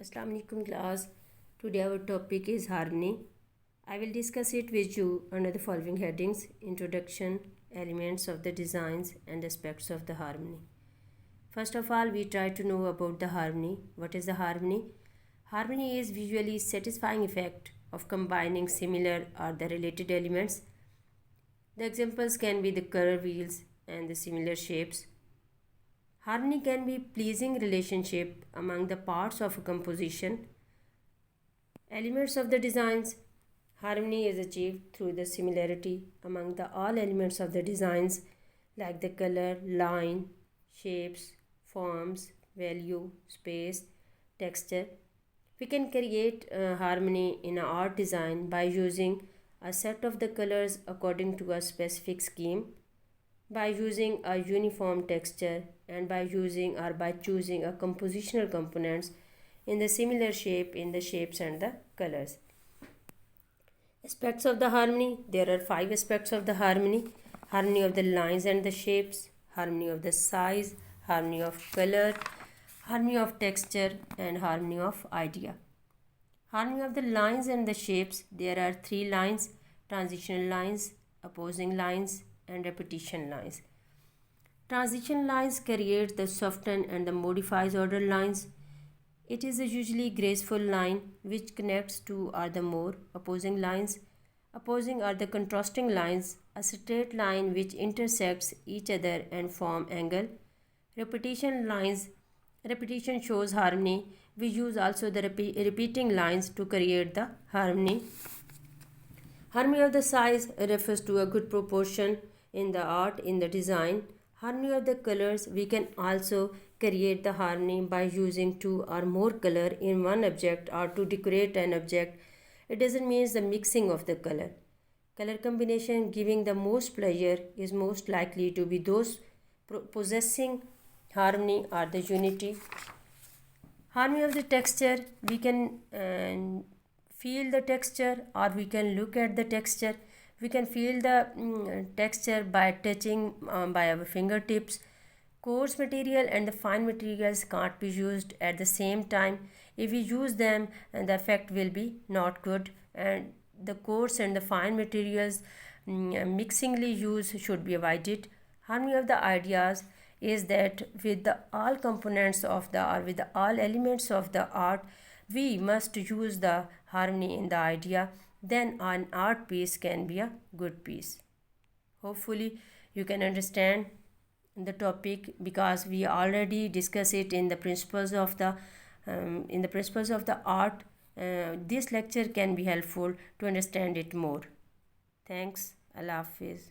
Assalamu alaikum class. Today our topic is harmony. I will discuss it with you under the following headings: introduction, elements of the designs, and aspects of the harmony. First of all, we try to know about the harmony. What is the harmony? Harmony is visually satisfying effect of combining similar or the related elements. The examples can be the color wheels and the similar shapes. Harmony can be pleasing relationship among the parts of a composition. Elements of the designs. Harmony is achieved through the similarity among the all elements of the designs like the color, line, shapes, forms, value, space, texture. We can create harmony in an art design by using a set of the colors according to a specific scheme, by using a uniform texture, and by using or by choosing a compositional components in the similar shape in the shapes and the colors. Aspects of the harmony. There are 5 aspects of the harmony: harmony of the lines and the shapes, harmony of the size, harmony of color, harmony of texture, and harmony of idea. Harmony of the lines and the shapes. There are 3 lines: transitional lines, opposing lines, and repetition lines. Transition lines create the soften and the modifies order lines. It is a usually graceful line which connects two or the more opposing lines. Opposing are the contrasting lines, a straight line which intersects each other and form angle. Repetition lines. Repetition shows harmony. We use also the repeating lines to create the harmony. Harmony of the size refers to a good proportion in the art, in the design. Harmony of the colors. We can also create the harmony by using 2 or more color in one object or to decorate an object. It doesn't mean the mixing of the color. Color combination giving the most pleasure is most likely to be those possessing harmony or the unity. Harmony of the texture. We can feel the texture or we can look at the texture. We can feel the texture by touching by our fingertips. Coarse material and the fine materials can't be used at the same time. If we use them, the effect will be not good, and the coarse and the fine materials mixingly use should be avoided. Harmony of the ideas is that with the all components of the or with the all elements of the art, we must use the harmony in the idea. Then an art piece can be a good piece. Hopefully you can understand the topic because we already discussed it in the principles of the art. This lecture can be helpful to understand it more. Thanks. Allah Hafiz.